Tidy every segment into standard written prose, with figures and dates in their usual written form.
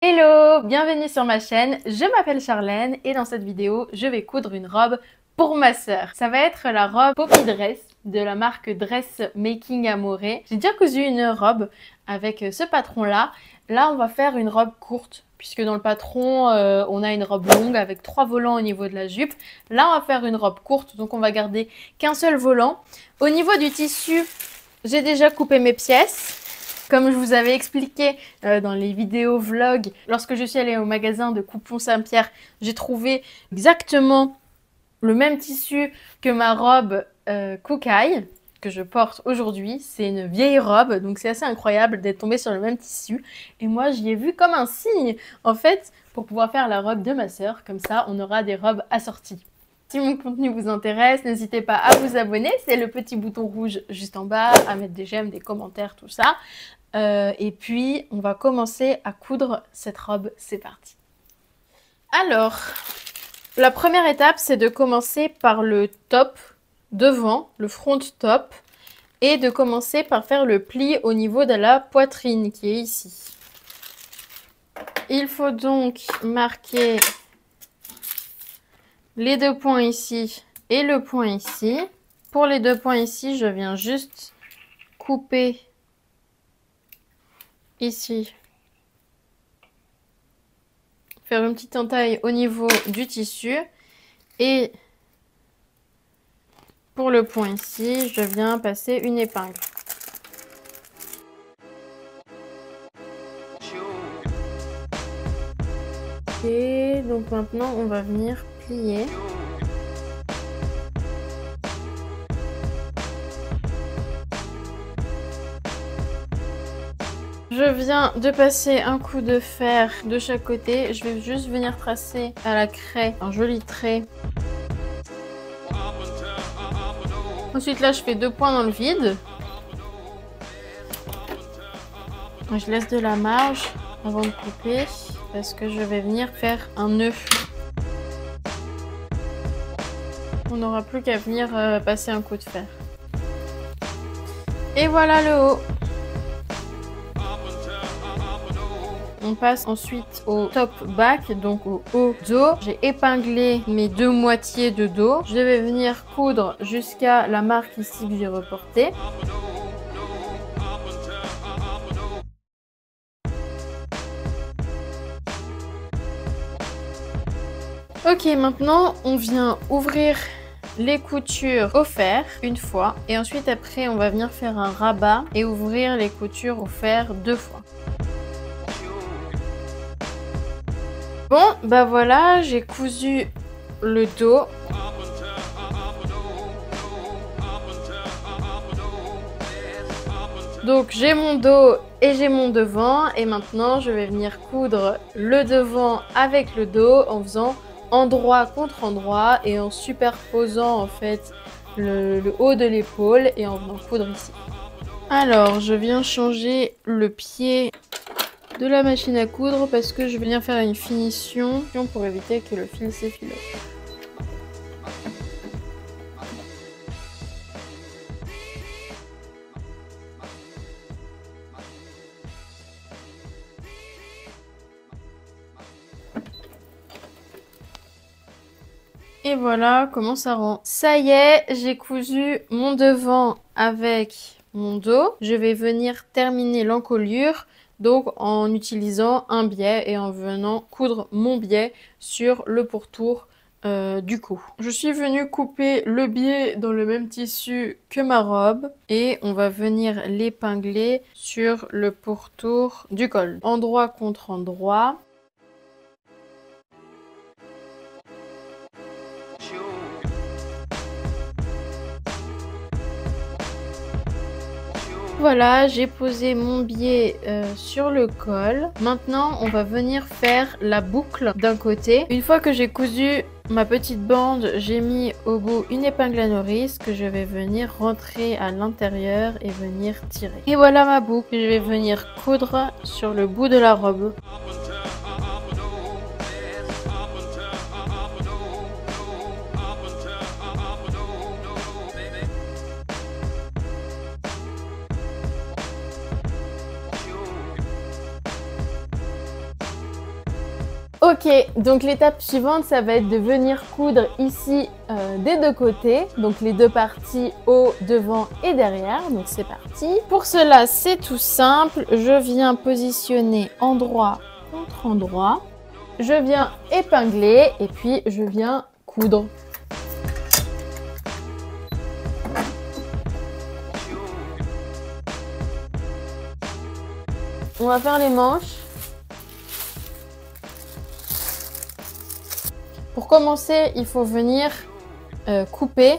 Hello, bienvenue sur ma chaîne, je m'appelle Charlène et dans cette vidéo, je vais coudre une robe pour ma sœur. Ça va être la robe Poppy Dress de la marque Dressmaking Amore. J'ai déjà cousu une robe avec ce patron-là. Là, on va faire une robe courte puisque dans le patron, on a une robe longue avec 3 volants au niveau de la jupe. Là, on va faire une robe courte, donc on va garder qu'un seul volant. Au niveau du tissu, j'ai déjà coupé mes pièces. Comme je vous avais expliqué dans les vidéos vlog, lorsque je suis allée au magasin de Coupon Saint-Pierre, j'ai trouvé exactement le même tissu que ma robe Kookai que je porte aujourd'hui. C'est une vieille robe, donc c'est assez incroyable d'être tombée sur le même tissu. Et moi, j'y ai vu comme un signe, en fait, pour pouvoir faire la robe de ma sœur. Comme ça, on aura des robes assorties. Si mon contenu vous intéresse, n'hésitez pas à vous abonner. C'est le petit bouton rouge juste en bas, à mettre des j'aime, des commentaires, tout ça. Et puis, on va commencer à coudre cette robe. C'est parti. Alors, la première étape, c'est de commencer par le top devant, le front top, et de commencer par faire le pli au niveau de la poitrine qui est ici. Il faut donc marquer les 2 points ici et le point ici. Pour les 2 points ici, je viens juste couper ici, faire une petite entaille au niveau du tissu, et pour le point ici, je viens passer une épingle. Et donc maintenant, on va venir plier. Je viens de passer un coup de fer de chaque côté. Je vais juste venir tracer à la craie un joli trait. Ensuite là, je fais 2 points dans le vide. Je laisse de la marge avant de couper parce que je vais venir faire un nœud. On n'aura plus qu'à venir passer un coup de fer. Et voilà le haut. On passe ensuite au top back, donc au haut dos. J'ai épinglé mes 2 moitiés de dos. Je vais venir coudre jusqu'à la marque ici que j'ai reportée. Ok, maintenant on vient ouvrir les coutures au fer une fois et ensuite après on va venir faire un rabat et ouvrir les coutures au fer 2 fois. Bon, bah voilà, j'ai cousu le dos. Donc j'ai mon dos et j'ai mon devant et maintenant je vais venir coudre le devant avec le dos en faisant endroit contre endroit et en superposant en fait le haut de l'épaule et en venant coudre ici. Alors je viens changer le pied de la machine à coudre parce que je vais venir faire une finition pour éviter que le fil s'effiloche. Et voilà comment ça rend. Ça y est, j'ai cousu mon devant avec mon dos. Je vais venir terminer l'encolure donc en utilisant un biais et en venant coudre mon biais sur le pourtour du cou. Je suis venue couper le biais dans le même tissu que ma robe et on va venir l'épingler sur le pourtour du col. Endroit contre endroit. Voilà, j'ai posé mon biais sur le col. Maintenant, on va venir faire la boucle d'un côté. Une fois que j'ai cousu ma petite bande, j'ai mis au bout une épingle à nourrice que je vais venir rentrer à l'intérieur et venir tirer. Et voilà ma boucle. Je vais venir coudre sur le bout de la robe. Ok, donc l'étape suivante, ça va être de venir coudre ici des deux côtés, donc les deux parties haut, devant et derrière, donc c'est parti. Pour cela, c'est tout simple, je viens positionner endroit contre endroit, je viens épingler et puis je viens coudre. On va faire les manches. Pour commencer, il faut venir couper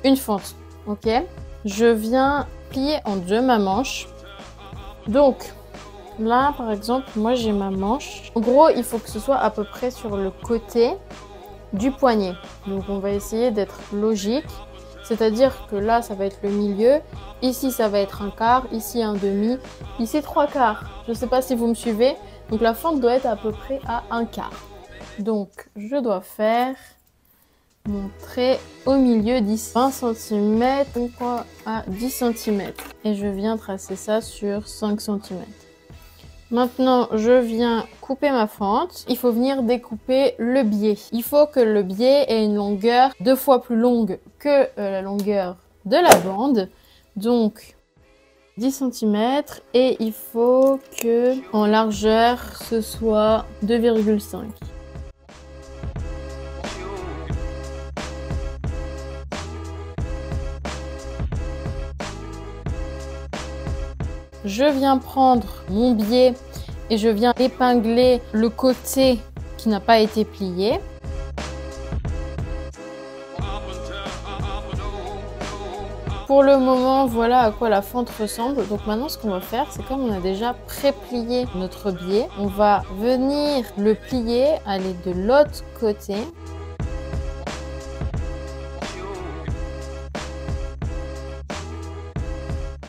une fente, ok? Je viens plier en deux ma manche. Donc, là, par exemple, moi j'ai ma manche. En gros, il faut que ce soit à peu près sur le côté du poignet. Donc, on va essayer d'être logique. C'est-à-dire que là, ça va être le milieu. Ici, ça va être un quart. Ici, un demi. Ici, trois quarts. Je ne sais pas si vous me suivez. Donc, la fente doit être à peu près à un quart. Donc, je dois faire mon trait au milieu 20 cm à 10 cm. Et je viens tracer ça sur 5 cm. Maintenant, je viens couper ma fente. Il faut venir découper le biais. Il faut que le biais ait une longueur 2 fois plus longue que la longueur de la bande. Donc, 10 cm. Et il faut que en largeur, ce soit 2,5. Je viens prendre mon biais et je viens épingler le côté qui n'a pas été plié. Pour le moment, voilà à quoi la fente ressemble. Donc maintenant, ce qu'on va faire, c'est comme on a déjà pré-plié notre biais, on va venir le plier, aller de l'autre côté.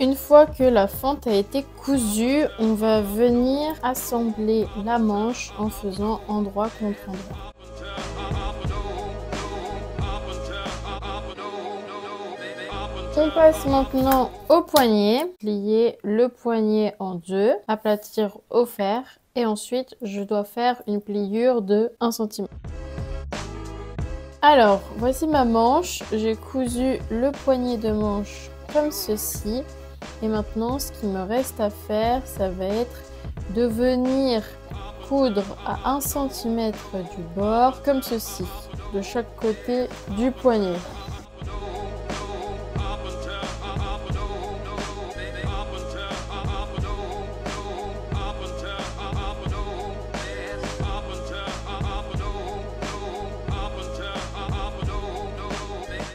Une fois que la fente a été cousue, on va venir assembler la manche en faisant endroit contre endroit. On passe maintenant au poignet, plier le poignet en deux, aplatir au fer et ensuite je dois faire une pliure de 1 cm. Alors, voici ma manche, j'ai cousu le poignet de manche comme ceci. Et maintenant, ce qu'il me reste à faire, ça va être de venir coudre à 1 cm du bord, comme ceci, de chaque côté du poignet.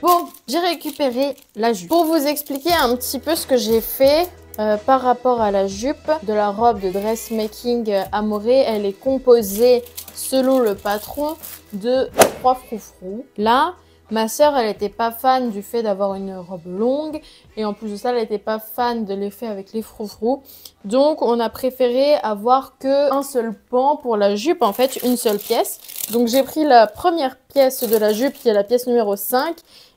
Bon, j'ai récupéré la jupe. Pour vous expliquer un petit peu ce que j'ai fait par rapport à la jupe de la robe de dressmaking Amoré, elle est composée selon le patron de 3 froufrous. Là, ma sœur, elle n'était pas fan du fait d'avoir une robe longue et en plus de ça, elle n'était pas fan de l'effet avec les froufrous. Donc, on a préféré avoir qu'un seul pan pour la jupe, en fait, une seule pièce. Donc, j'ai pris la première pièce de la jupe qui est la pièce numéro 5.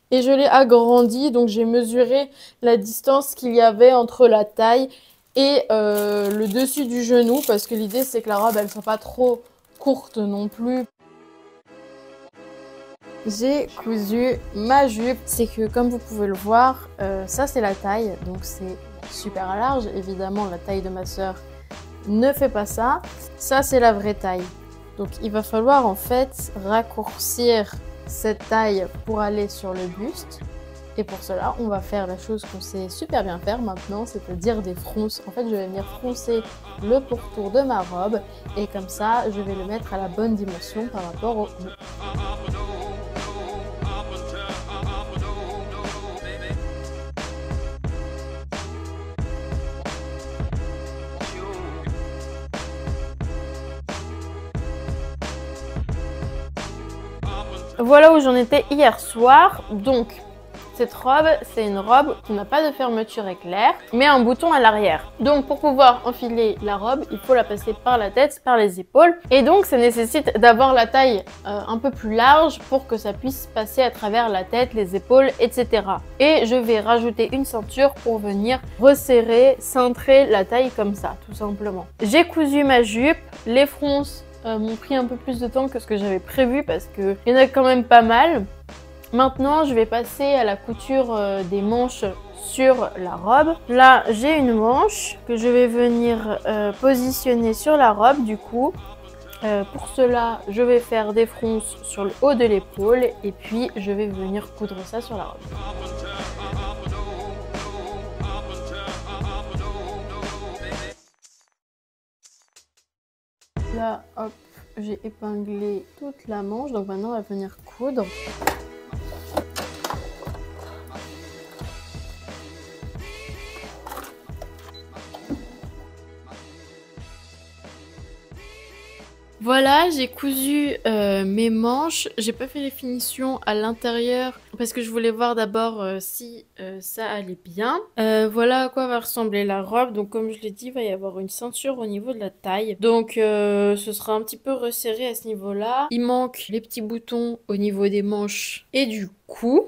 Et je l'ai agrandi, donc j'ai mesuré la distance qu'il y avait entre la taille et le dessus du genou. Parce que l'idée, c'est que la robe, elle ne soit pas trop courte non plus. J'ai cousu ma jupe. C'est que, comme vous pouvez le voir, ça c'est la taille. Donc c'est super large. Évidemment, la taille de ma sœur ne fait pas ça. Ça, c'est la vraie taille. Donc il va falloir en fait raccourcir cette taille pour aller sur le buste. Et pour cela, on va faire la chose qu'on sait super bien faire maintenant, c'est-à-dire des fronces. En fait, je vais venir froncer le pourtour de ma robe et comme ça, je vais le mettre à la bonne dimension par rapport au bout. Voilà où j'en étais hier soir. Donc, cette robe, c'est une robe qui n'a pas de fermeture éclair, mais un bouton à l'arrière. Donc, pour pouvoir enfiler la robe, il faut la passer par la tête, par les épaules. Et donc, ça nécessite d'avoir la taille un peu plus large pour que ça puisse passer à travers la tête, les épaules, etc. Et je vais rajouter une ceinture pour venir resserrer, cintrer la taille comme ça, tout simplement. J'ai cousu ma jupe, les fronces m'ont pris un peu plus de temps que ce que j'avais prévu parce qu'il y en a quand même pas mal. Maintenant, je vais passer à la couture des manches sur la robe. Là, j'ai une manche que je vais venir positionner sur la robe du coup. Pour cela, je vais faire des fronces sur le haut de l'épaule et puis je vais venir coudre ça sur la robe. Là, hop, j'ai épinglé toute la manche, donc maintenant on va venir coudre. Voilà, j'ai cousu mes manches. J'ai pas fait les finitions à l'intérieur parce que je voulais voir d'abord si ça allait bien. Voilà à quoi va ressembler la robe. Donc comme je l'ai dit, il va y avoir une ceinture au niveau de la taille. Donc ce sera un petit peu resserré à ce niveau-là. Il manque les petits boutons au niveau des manches et du cou.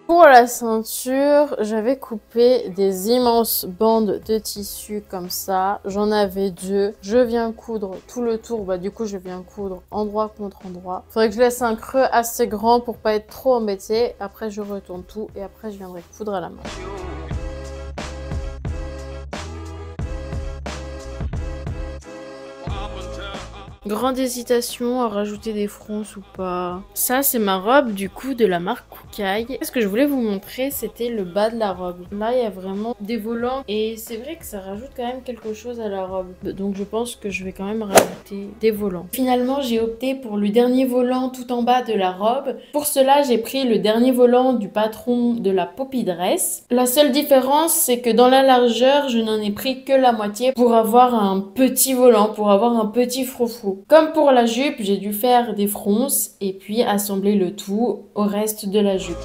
Pour la ceinture, j'avais coupé des immenses bandes de tissu comme ça. J'en avais 2. Je viens coudre tout le tour. Bah, du coup, je viens coudre endroit contre endroit. Faudrait que je laisse un creux assez grand pour pas être trop embêtée. Après, je retourne tout et après, je viendrai coudre à la main. Grande hésitation à rajouter des fronces ou pas. Ça, c'est ma robe du coup de la marque Kookaï. Ce que je voulais vous montrer, c'était le bas de la robe. Là, il y a vraiment des volants et c'est vrai que ça rajoute quand même quelque chose à la robe. Donc, je pense que je vais quand même rajouter des volants. Finalement, j'ai opté pour le dernier volant tout en bas de la robe. Pour cela, j'ai pris le dernier volant du patron de la Poppy Dress. La seule différence, c'est que dans la largeur, je n'en ai pris que la moitié pour avoir un petit volant, pour avoir un petit froufrou. Comme pour la jupe, j'ai dû faire des fronces et puis assembler le tout au reste de la jupe.